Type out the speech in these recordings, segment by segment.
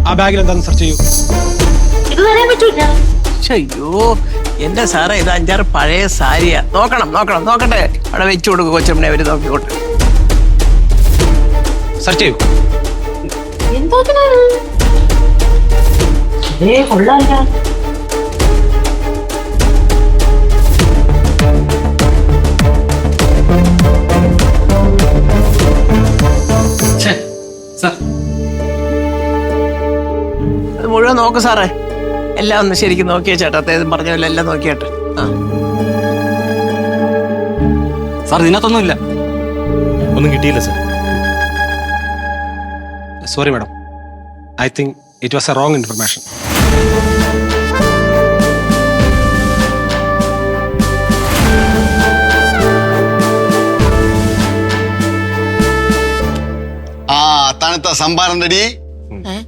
ആ ബാഗിൽ എന്താണെന്ന് സെർച്ച് ചെയ്യൂ. ഇത് തരാൻ പറ്റൂല. അയ്യോ എന്റെ സാറേ, ഇത് 5-6 പഴയ സാരിയാ. നോക്കട്ടെ. അവിടെ വെച്ചു കൊടുക്കും കൊച്ചമ്മനെ, അവര് നോക്കിക്കോട്ടെ. സെർച്ച് ചെയ്യൂ. എന്തോത്തിനാണ്? കൊള്ളാല്ല. അത് മുഴുവൻ നോക്ക് സാറേ. എല്ലാം ഒന്ന് ശരിക്കും നോക്കിയ ചേട്ടാ. അദ്ദേഹം പറഞ്ഞല്ലോ എല്ലാം നോക്കിയാട്ടെ. സാർ ഇതിനകത്തൊന്നും ഇല്ല. ഒന്നും കിട്ടിയില്ല sir. Sorry madam, I think it was A wrong information. തണുത്ത സംഭാരം റെഡി.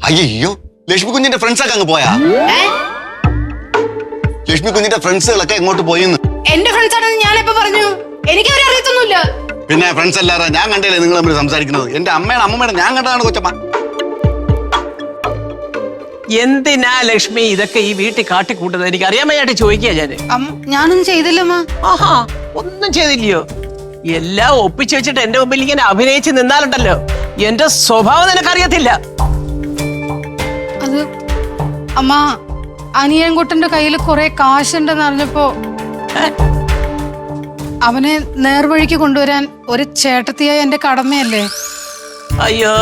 അയ്യോ, ലക്ഷ്മി കുഞ്ഞിന്റെ ഫ്രണ്ട്സൊക്കെ അങ്ങ് പോയാ? ലക്ഷ്മി കുഞ്ഞിന്റെ ഫ്രണ്ട്സുകളൊക്കെ എങ്ങോട്ട് പോയിന്ന്? എന്റെ ഫ്രണ്ട്സ് ആണെന്ന് ഞാൻ എപ്പോ പറഞ്ഞു? എനിക്ക് അവരെ അറിയത്തൊന്നുമില്ല. പിന്നെ ഫ്രണ്ട്സ് എല്ലാവരും ഞാൻ കണ്ടില്ലേ നിങ്ങൾ തമ്മിൽ സംസാരിക്കുന്നത്? എന്റെ അമ്മയുടെ ഞാൻ കണ്ടതാണ് കൊച്ചമ്മ. എന്തിനാ ലക്ഷ്മി ഇതൊക്കെ ഈ വീട്ടിൽ കാട്ടിക്കൂട്ടുന്നത്? എനിക്ക് അറിയാമയായിട്ട് ചോദിക്കുക ഞാനൊന്നും ചെയ്തില്ലമ്മ. ആഹാ, ഒന്നും ചെയ്തില്ലയോ? എല്ലാം ഒപ്പിച്ചു വെച്ചിട്ട് എന്റെ മുമ്പിൽ ഇങ്ങനെ അഭിനയിച്ച് നിന്നാലുണ്ടല്ലോ, എന്റെ സ്വഭാവം നിനക്കറിയത്തില്ല. അത് അമ്മ, അനിയൻകുട്ടന്റെ കയ്യിൽ കുറെ കാശുണ്ടെന്ന് അറിഞ്ഞപ്പോ അവനെ നേർവഴിക്ക് കൊണ്ടുവരാൻ ഒരു ചേട്ടത്തിയായ എന്റെ കടമയല്ലേ. അയ്യോ,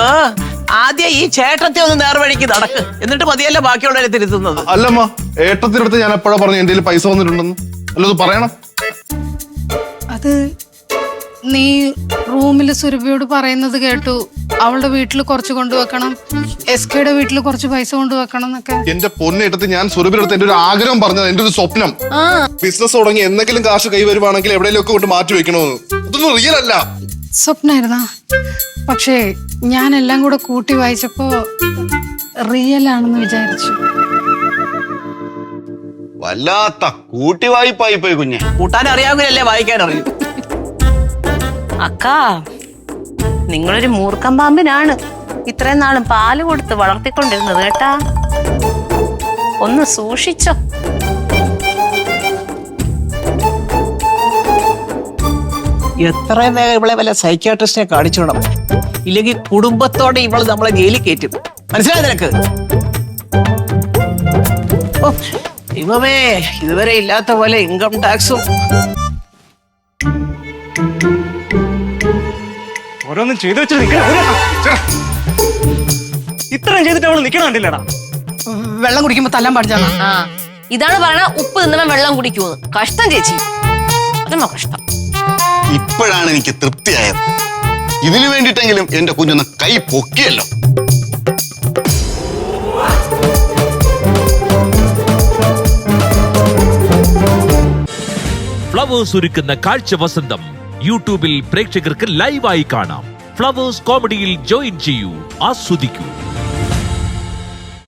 ആദ്യം ഈ ചേട്ടത്തെ ഒന്ന് നേർവഴിക്ക് നടക്ക്, എന്നിട്ട് മതിയല്ല ബാക്കിയുള്ളവരെ തിരുത്തുന്നത്. അല്ലമ്മ, ഏട്ടത്തിനടുത്ത് ഞാൻ എപ്പോഴാ പറഞ്ഞു എന്റെ കയ്യിൽ പൈസ വന്നിട്ടുണ്ടെന്ന്? അല്ലത് പറയണം. അത് നീ റൂമിൽ സുരഭിയോട് പറയുന്നത് കേട്ടു. അവളുടെ വീട്ടിൽ കുറച്ച് കൊണ്ടുവെക്കണം, എസ്കയുടെ വീട്ടിൽ കുറച്ച് പൈസ കൊണ്ടുവെക്കണം എന്നൊക്കെ. എന്റെ പൊന്നേട്ടത്ത് ഞാൻ സുരഭിനടുത്ത് എന്റെ ഒരു ആഗ്രഹം പറഞ്ഞത്, എന്റെ ഒരു സ്വപ്നം. ബിസിനസ് തുടങ്ങി എന്തെങ്കിലും കാശ് കൈ വരുവാണെങ്കിൽ എവിടെയെങ്കിലും ഒക്കെ കൊണ്ട് മാറ്റി വെക്കണമെന്ന്. ഇതൊന്നും റിയൽ അല്ല. സ്വപ്നായിരുന്ന, പക്ഷേ ഞാൻ എല്ലാം കൂടെ കൂട്ടി വായിച്ചപ്പോ റിയൽ ആണെന്ന് വിചാരിച്ചു. വല്ലാത്ത കൂട്ടി വായ്പായി പോയി കുഞ്ഞെ. കൂട്ടാൻ അറിയാവുന്നല്ലേ വായിക്കാൻ അറിയൂ. അക്കാ, നിങ്ങളൊരു മൂർഖൻ പാമ്പിനാണ് ഇത്രയും നാളും പാല് കൊടുത്ത് വളർത്തിക്കൊണ്ടിരുന്നത് കേട്ടാ. ഒന്ന് സൂക്ഷിച്ചോ. എത്രയും വേഗം ഇവളെ വല്ല സൈക്യാട്രിസ്റ്റിനെ കാണിച്ചോണം, ഇല്ലെങ്കിൽ കുടുംബത്തോടെ ഇവള് നമ്മളെ ജയിലിൽ കയറ്റും. മനസ്സിലായി നിനക്ക്? ഓ ദൈവമേ, ഇതുവരെ ഇല്ലാത്ത പോലെ ഇൻകം ടാക്സും ഓരോന്നും ചെയ്തു വെച്ചാൽ ഇത്രയും ചെയ്തിട്ട് അവള് നിൽക്കണം കണ്ടില്ലടാ. വെള്ളം കുടിക്കുമ്പോ തല്ലാൻ പാടിച്ചാണ്. ഇതാണ് പറയണ, ഉപ്പ് തിന്നവൻ വെള്ളം കുടിക്കൂന്ന്. കഷ്ടം ചേച്ചി, അതമ്മ കഷ്ടം. ഇപ്പോഴാണ് എനിക്ക് തൃപ്തിയായത്. ഇതിനു വേണ്ടിട്ടെങ്കിലും എന്റെ കുഞ്ഞൊന്ന് കൈ പൊക്കിയല്ലോ. ഫ്ലവേഴ്സ് ഒരുക്കുന്ന കാഴ്ച വസന്തം യൂട്യൂബിൽ പ്രേക്ഷകർക്ക് ലൈവായി കാണാം. ഫ്ലവേഴ്സ് കോമഡിയിൽ ജോയിൻ ചെയ്യൂ, ആസ്വദിക്കൂ.